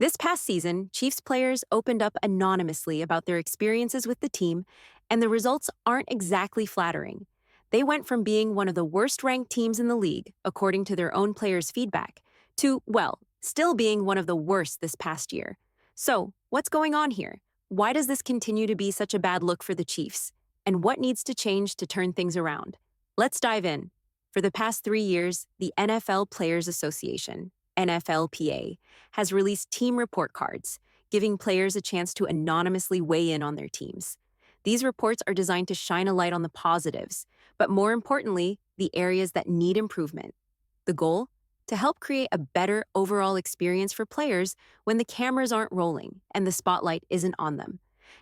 This past season, Chiefs players opened up anonymously about their experiences with the team, and the results aren't exactly flattering. They went from being one of the worst ranked teams in the league, according to their own players' feedback, to, well, still being one of the worst this past year. So, what's going on here? Why does this continue to be such a bad look for the Chiefs? And what needs to change to turn things around? Let's dive in. For the past 3 years, the NFL Players Association, NFLPA, has released team report cards, giving players a chance to anonymously weigh in on their teams. These reports are designed to shine a light on the positives, but more importantly, the areas that need improvement. The goal? To help create a better overall experience for players when the cameras aren't rolling and the spotlight isn't on them.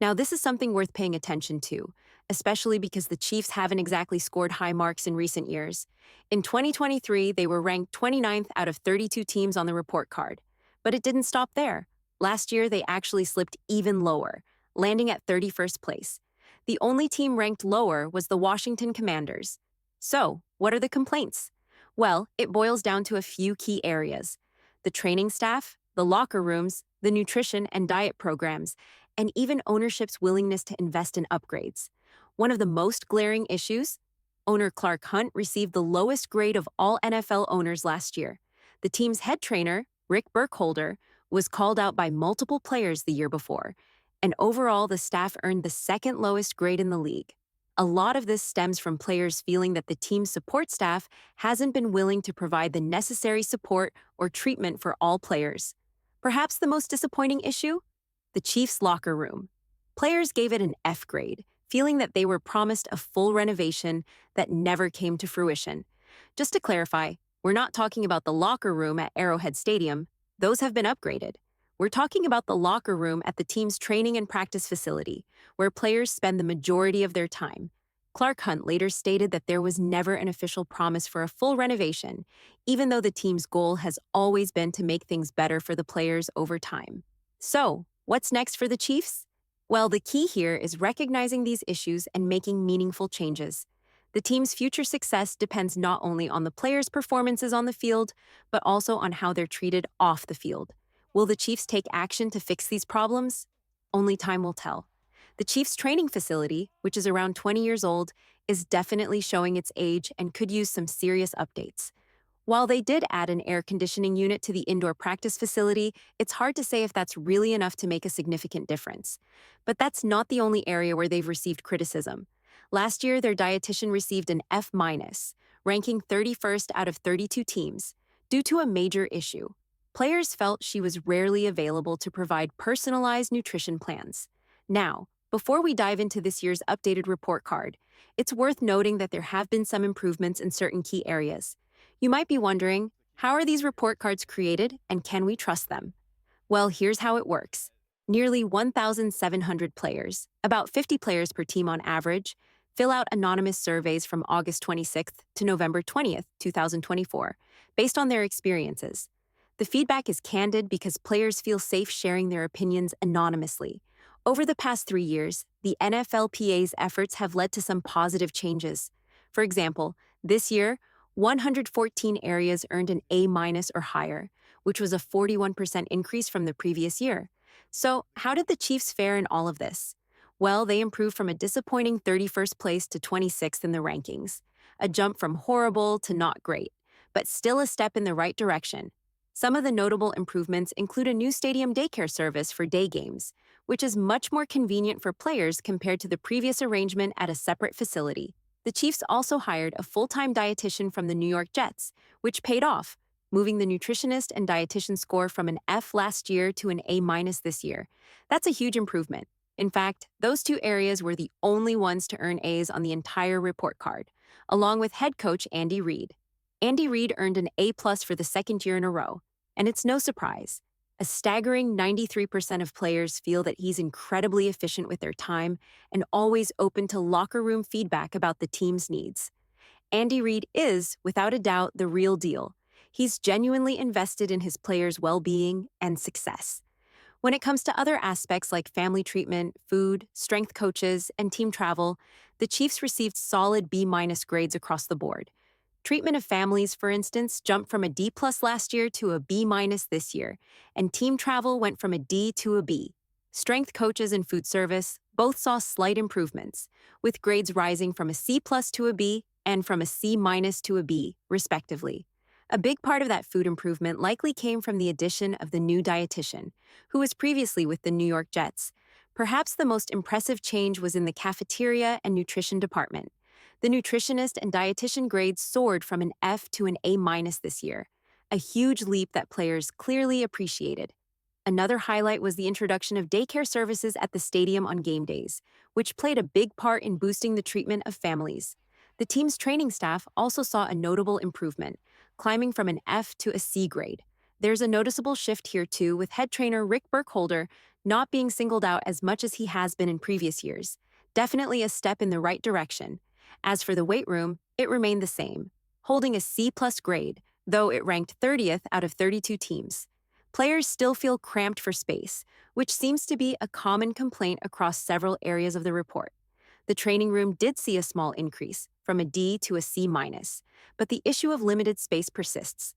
Now, this is something worth paying attention to, especially because the Chiefs haven't exactly scored high marks in recent years. In 2023, they were ranked 29th out of 32 teams on the report card. But it didn't stop there. Last year, they actually slipped even lower, landing at 31st place. The only team ranked lower was the Washington Commanders. So, what are the complaints? Well, it boils down to a few key areas: the training staff, the locker rooms, the nutrition and diet programs, and even ownership's willingness to invest in upgrades. One of the most glaring issues? Owner Clark Hunt received the lowest grade of all NFL owners last year. The team's head trainer, Rick Burkholder, was called out by multiple players the year before, and overall the staff earned the second lowest grade in the league. A lot of this stems from players feeling that the team's support staff hasn't been willing to provide the necessary support or treatment for all players. Perhaps the most disappointing issue? The Chiefs' locker room. Players gave it an F grade, feeling that they were promised a full renovation that never came to fruition. Just to clarify, we're not talking about the locker room at Arrowhead Stadium. Those have been upgraded. We're talking about the locker room at the team's training and practice facility, where players spend the majority of their time. Clark Hunt later stated that there was never an official promise for a full renovation, even though the team's goal has always been to make things better for the players over time. So, what's next for the Chiefs? Well, the key here is recognizing these issues and making meaningful changes. The team's future success depends not only on the players' performances on the field, but also on how they're treated off the field. Will the Chiefs take action to fix these problems? Only time will tell. The Chiefs' training facility, which is around 20 years old, is definitely showing its age and could use some serious updates. While they did add an air conditioning unit to the indoor practice facility, it's hard to say if that's really enough to make a significant difference. But that's not the only area where they've received criticism. Last year, their dietitian received an F-, ranking 31st out of 32 teams, due to a major issue. Players felt she was rarely available to provide personalized nutrition plans. Now, before we dive into this year's updated report card, it's worth noting that there have been some improvements in certain key areas. You might be wondering, how are these report cards created and can we trust them? Well, here's how it works. Nearly 1,700 players, about 50 players per team on average, fill out anonymous surveys from August 26th to November 20th, 2024, based on their experiences. The feedback is candid because players feel safe sharing their opinions anonymously. Over the past 3 years, the NFLPA's efforts have led to some positive changes. For example, this year, 114 areas earned an A- or higher, which was a 41% increase from the previous year. So, how did the Chiefs fare in all of this? Well, they improved from a disappointing 31st place to 26th in the rankings, a jump from horrible to not great, but still a step in the right direction. Some of the notable improvements include a new stadium daycare service for day games, which is much more convenient for players compared to the previous arrangement at a separate facility. The Chiefs also hired a full-time dietitian from the New York Jets, which paid off, moving the nutritionist and dietitian score from an F last year to an A- this year. That's a huge improvement. In fact, those two areas were the only ones to earn A's on the entire report card, along with head coach Andy Reid. Andy Reid earned an A+ for the second year in a row, and it's no surprise. A staggering 93% of players feel that he's incredibly efficient with their time and always open to locker room feedback about the team's needs. Andy Reid is, without a doubt, the real deal. He's genuinely invested in his players' well-being and success. When it comes to other aspects like family treatment, food, strength coaches, and team travel, the Chiefs received solid B- grades across the board. Treatment of families, for instance, jumped from a D plus last year to a B minus this year, and team travel went from a D to a B. Strength coaches and food service both saw slight improvements, with grades rising from a C plus to a B and from a C minus to a B, respectively. A big part of that food improvement likely came from the addition of the new dietitian, who was previously with the New York Jets. Perhaps the most impressive change was in the cafeteria and nutrition department. The nutritionist and dietitian grades soared from an F to an A minus this year, a huge leap that players clearly appreciated. Another highlight was the introduction of daycare services at the stadium on game days, which played a big part in boosting the treatment of families. The team's training staff also saw a notable improvement, climbing from an F to a C grade. There's a noticeable shift here too, with head trainer Rick Burkholder not being singled out as much as he has been in previous years. Definitely a step in the right direction. As for the weight room, it remained the same, holding a C-plus grade, though it ranked 30th out of 32 teams. Players still feel cramped for space, which seems to be a common complaint across several areas of the report. The training room did see a small increase, from a D to a C minus, but the issue of limited space persists.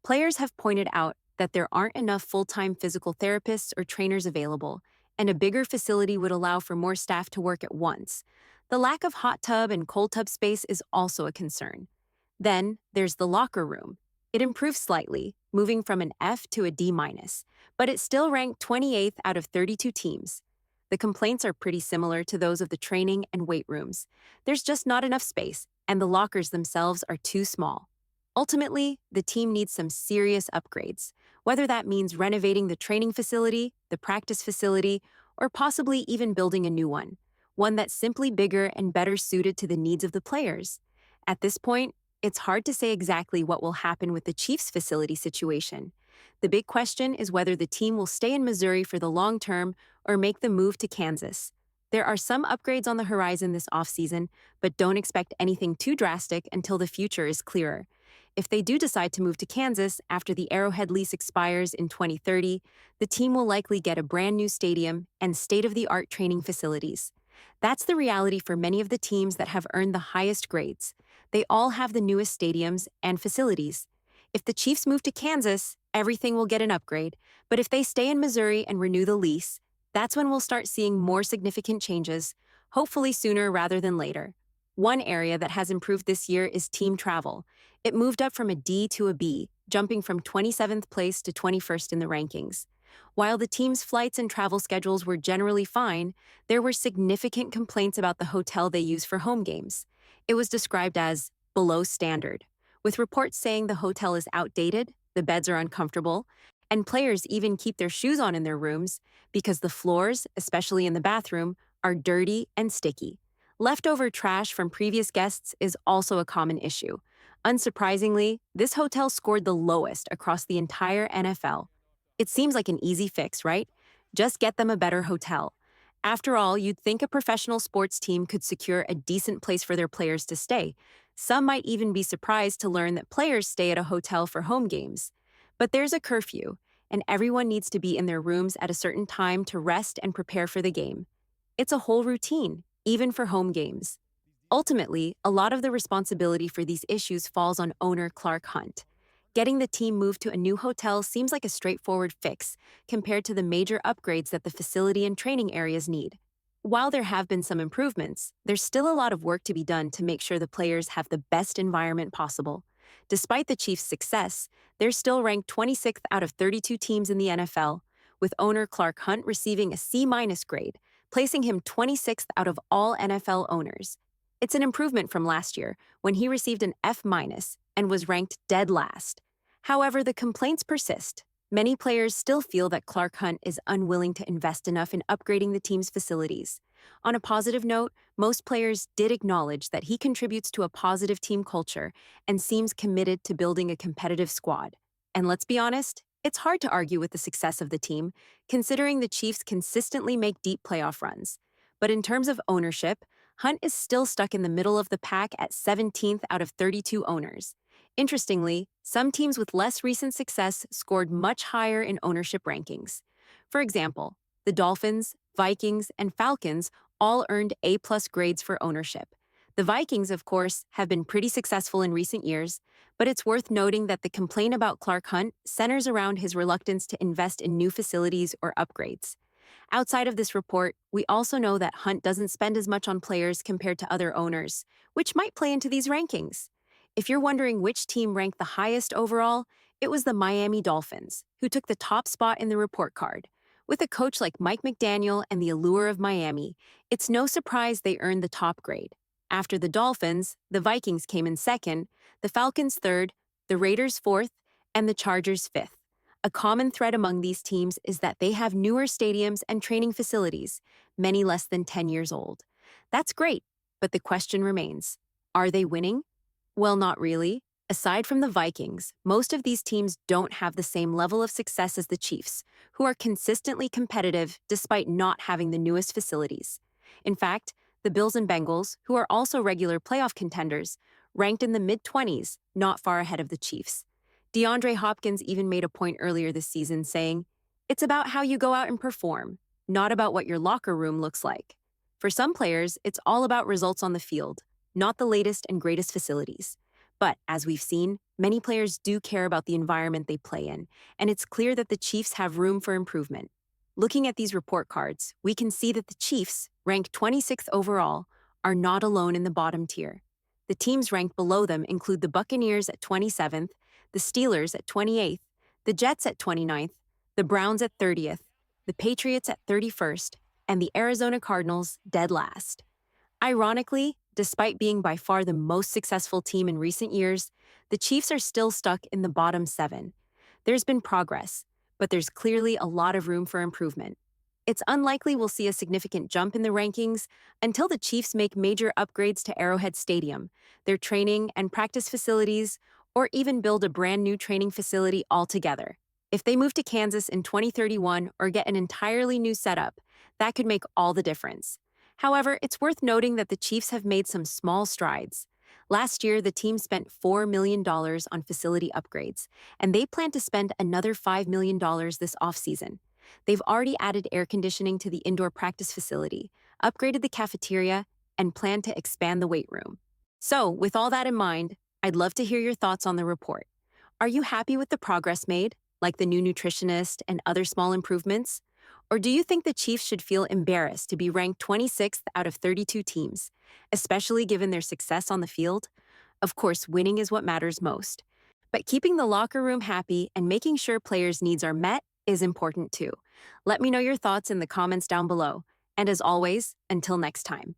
Players have pointed out that there aren't enough full-time physical therapists or trainers available, and a bigger facility would allow for more staff to work at once. The lack of hot tub and cold tub space is also a concern. Then, there's the locker room. It improved slightly, moving from an F to a D minus, but it still ranked 28th out of 32 teams. The complaints are pretty similar to those of the training and weight rooms. There's just not enough space, and the lockers themselves are too small. Ultimately, the team needs some serious upgrades, whether that means renovating the training facility, the practice facility, or possibly even building a new one that's simply bigger and better suited to the needs of the players. At this point, it's hard to say exactly what will happen with the Chiefs' facility situation. The big question is whether the team will stay in Missouri for the long term or make the move to Kansas. There are some upgrades on the horizon this offseason, but don't expect anything too drastic until the future is clearer. If they do decide to move to Kansas after the Arrowhead lease expires in 2030, the team will likely get a brand new stadium and state-of-the-art training facilities. That's the reality for many of the teams that have earned the highest grades. They all have the newest stadiums and facilities. If the Chiefs move to Kansas, everything will get an upgrade, but if they stay in Missouri and renew the lease, that's when we'll start seeing more significant changes, hopefully sooner rather than later. One area that has improved this year is team travel. It moved up from a D to a B, jumping from 27th place to 21st in the rankings. While the team's flights and travel schedules were generally fine, there were significant complaints about the hotel they use for home games. It was described as below standard, with reports saying the hotel is outdated, the beds are uncomfortable, and players even keep their shoes on in their rooms because the floors, especially in the bathroom, are dirty and sticky. Leftover trash from previous guests is also a common issue. Unsurprisingly, this hotel scored the lowest across the entire NFL. It seems like an easy fix, right? Just get them a better hotel. After all, you'd think a professional sports team could secure a decent place for their players to stay. Some might even be surprised to learn that players stay at a hotel for home games. But there's a curfew, and everyone needs to be in their rooms at a certain time to rest and prepare for the game. It's a whole routine, even for home games. Ultimately, a lot of the responsibility for these issues falls on owner Clark Hunt. Getting the team moved to a new hotel seems like a straightforward fix compared to the major upgrades that the facility and training areas need. While there have been some improvements, there's still a lot of work to be done to make sure the players have the best environment possible. Despite the Chiefs' success, they're still ranked 26th out of 32 teams in the NFL, with owner Clark Hunt receiving a C-minus grade, placing him 26th out of all NFL owners. It's an improvement from last year, when he received an F- and was ranked dead last. However, the complaints persist. Many players still feel that Clark Hunt is unwilling to invest enough in upgrading the team's facilities. On a positive note, most players did acknowledge that he contributes to a positive team culture and seems committed to building a competitive squad. And let's be honest, it's hard to argue with the success of the team, considering the Chiefs consistently make deep playoff runs. But in terms of ownership, Hunt is still stuck in the middle of the pack at 17th out of 32 owners. Interestingly, some teams with less recent success scored much higher in ownership rankings. For example, the Dolphins, Vikings, and Falcons all earned A-plus grades for ownership. The Vikings, of course, have been pretty successful in recent years, but it's worth noting that the complaint about Clark Hunt centers around his reluctance to invest in new facilities or upgrades. Outside of this report, we also know that Hunt doesn't spend as much on players compared to other owners, which might play into these rankings. If you're wondering which team ranked the highest overall, it was the Miami Dolphins, who took the top spot in the report card. With a coach like Mike McDaniel and the allure of Miami, it's no surprise they earned the top grade. After the Dolphins, the Vikings came in second, the Falcons third, the Raiders fourth, and the Chargers fifth. A common thread among these teams is that they have newer stadiums and training facilities, many less than 10 years old. That's great, but the question remains, are they winning? Well, not really. Aside from the Vikings, most of these teams don't have the same level of success as the Chiefs, who are consistently competitive despite not having the newest facilities. In fact, the Bills and Bengals, who are also regular playoff contenders, ranked in the mid-20s, not far ahead of the Chiefs. DeAndre Hopkins even made a point earlier this season saying, "It's about how you go out and perform, not about what your locker room looks like." For some players, it's all about results on the field, not the latest and greatest facilities. But as we've seen, many players do care about the environment they play in, and it's clear that the Chiefs have room for improvement. Looking at these report cards, we can see that the Chiefs, ranked 26th overall, are not alone in the bottom tier. The teams ranked below them include the Buccaneers at 27th, the Steelers at 28th, the Jets at 29th, the Browns at 30th, the Patriots at 31st, and the Arizona Cardinals dead last. Ironically, despite being by far the most successful team in recent years, the Chiefs are still stuck in the bottom 7. There's been progress, but there's clearly a lot of room for improvement. It's unlikely we'll see a significant jump in the rankings until the Chiefs make major upgrades to Arrowhead Stadium, their training and practice facilities, or even build a brand new training facility altogether. If they move to Kansas in 2031 or get an entirely new setup, that could make all the difference. However, it's worth noting that the Chiefs have made some small strides. Last year, the team spent $4 million on facility upgrades, and they plan to spend another $5 million this offseason. They've already added air conditioning to the indoor practice facility, upgraded the cafeteria, and plan to expand the weight room. So, with all that in mind, I'd love to hear your thoughts on the report. Are you happy with the progress made, like the new nutritionist and other small improvements? Or do you think the Chiefs should feel embarrassed to be ranked 26th out of 32 teams, especially given their success on the field? Of course, winning is what matters most. But keeping the locker room happy and making sure players' needs are met is important too. Let me know your thoughts in the comments down below. And as always, until next time.